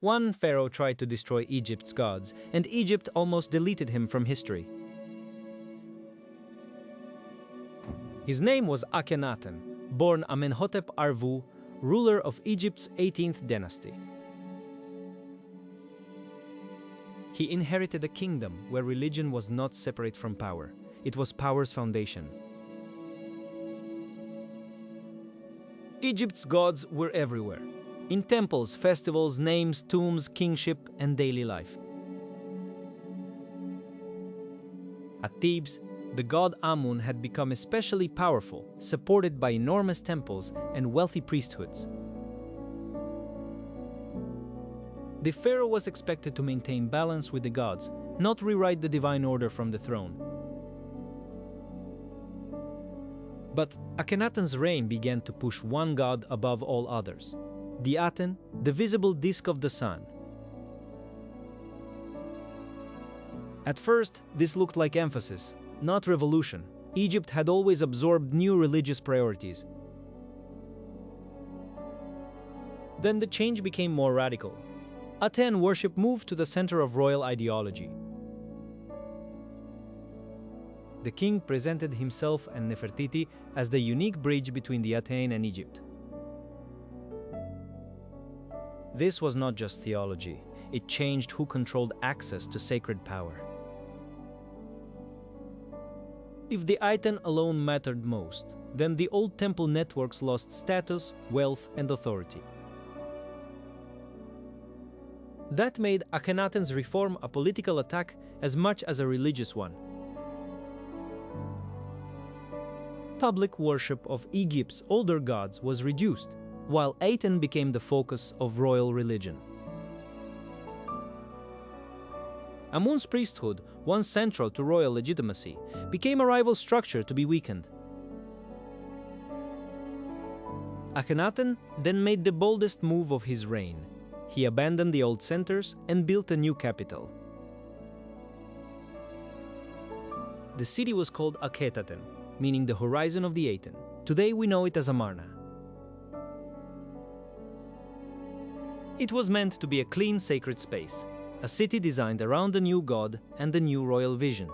One pharaoh tried to destroy Egypt's gods, and Egypt almost deleted him from history. His name was Akhenaten, born Amenhotep IV, ruler of Egypt's 18th dynasty. He inherited a kingdom where religion was not separate from power. It was power's foundation. Egypt's gods were everywhere, in temples, festivals, names, tombs, kingship, and daily life. At Thebes, the god Amun had become especially powerful, supported by enormous temples and wealthy priesthoods. The pharaoh was expected to maintain balance with the gods, not rewrite the divine order from the throne. But Akhenaten's reign began to push one god above all others, the Aten, the visible disk of the sun. At first, this looked like emphasis, not revolution. Egypt had always absorbed new religious priorities. Then the change became more radical. Aten worship moved to the center of royal ideology. The king presented himself and Nefertiti as the unique bridge between the Aten and Egypt. This was not just theology, it changed who controlled access to sacred power. If the Aten alone mattered most, then the old temple networks lost status, wealth, and authority. That made Akhenaten's reform a political attack as much as a religious one. Public worship of Egypt's older gods was reduced, while Aten became the focus of royal religion. Amun's priesthood, once central to royal legitimacy, became a rival structure to be weakened. Akhenaten then made the boldest move of his reign. He abandoned the old centers and built a new capital. The city was called Akhenaten, meaning the horizon of the Aten. Today we know it as Amarna. It was meant to be a clean, sacred space, a city designed around the new god and the new royal vision.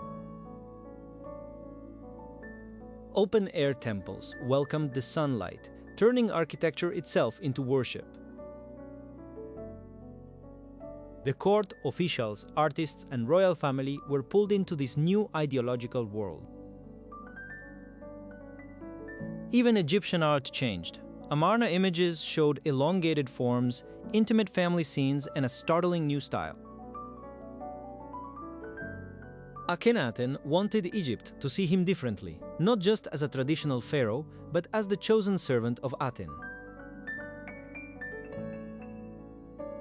Open-air temples welcomed the sunlight, turning architecture itself into worship. The court, officials, artists, and royal family were pulled into this new ideological world. Even Egyptian art changed. Amarna images showed elongated forms, intimate family scenes, and a startling new style. Akhenaten wanted Egypt to see him differently, not just as a traditional pharaoh, but as the chosen servant of Aten.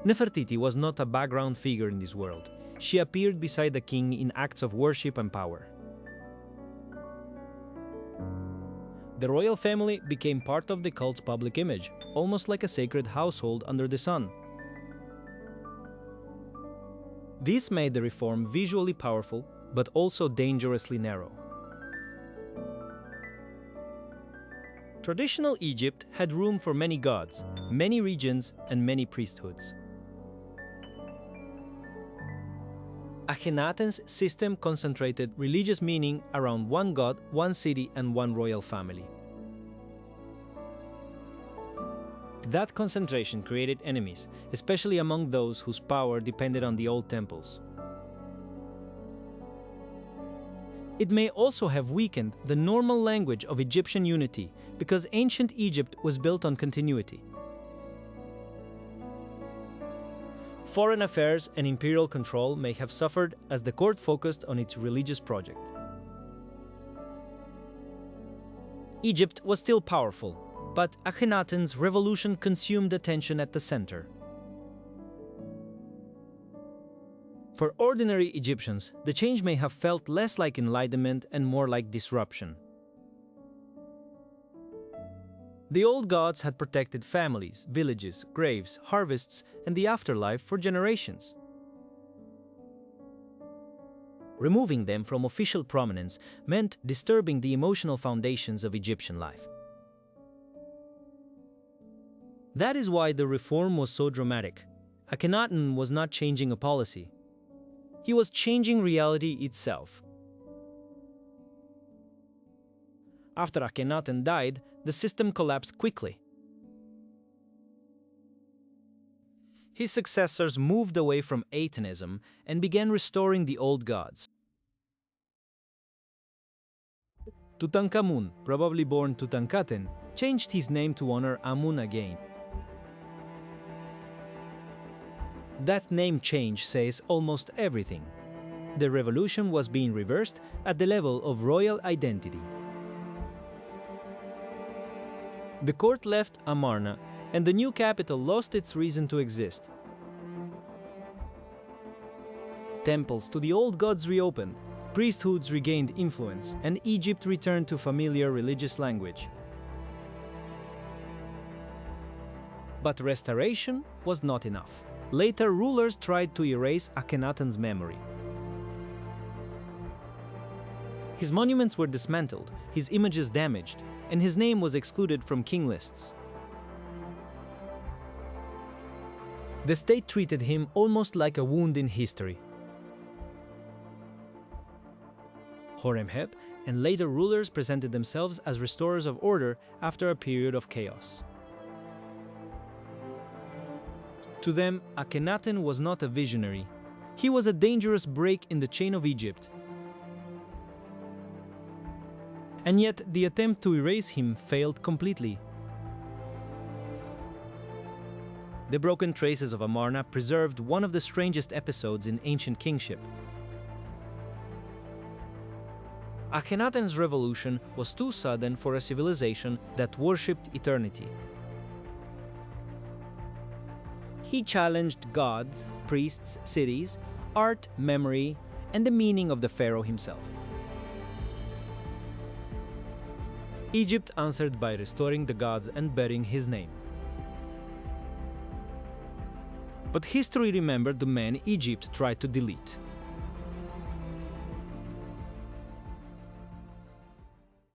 Nefertiti was not a background figure in this world. She appeared beside the king in acts of worship and power. The royal family became part of the cult's public image, almost like a sacred household under the sun. This made the reform visually powerful, but also dangerously narrow. Traditional Egypt had room for many gods, many regions, and many priesthoods. Akhenaten's system concentrated religious meaning around one god, one city, and one royal family. That concentration created enemies, especially among those whose power depended on the old temples. It may also have weakened the normal language of Egyptian unity because ancient Egypt was built on continuity. Foreign affairs and imperial control may have suffered as the court focused on its religious project. Egypt was still powerful, but Akhenaten's revolution consumed attention at the center. For ordinary Egyptians, the change may have felt less like enlightenment and more like disruption. The old gods had protected families, villages, graves, harvests, and the afterlife for generations. Removing them from official prominence meant disturbing the emotional foundations of Egyptian life. That is why the reform was so dramatic. Akhenaten was not changing a policy. He was changing reality itself. After Akhenaten died, the system collapsed quickly. His successors moved away from Atenism and began restoring the old gods. Tutankhamun, probably born Tutankhaten, changed his name to honor Amun again. That name change says almost everything. The revolution was being reversed at the level of royal identity. The court left Amarna, and the new capital lost its reason to exist. Temples to the old gods reopened, priesthoods regained influence, and Egypt returned to familiar religious language. But restoration was not enough. Later rulers tried to erase Akhenaten's memory. His monuments were dismantled, his images damaged, and his name was excluded from king lists. The state treated him almost like a wound in history. Amenhotep and later rulers presented themselves as restorers of order after a period of chaos. To them, Akhenaten was not a visionary. He was a dangerous break in the chain of Egypt. And yet, the attempt to erase him failed completely. The broken traces of Amarna preserved one of the strangest episodes in ancient kingship. Akhenaten's revolution was too sudden for a civilization that worshipped eternity. He challenged gods, priests, cities, art, memory, and the meaning of the pharaoh himself. Egypt answered by restoring the gods and bearing his name. But history remembered the man Egypt tried to delete.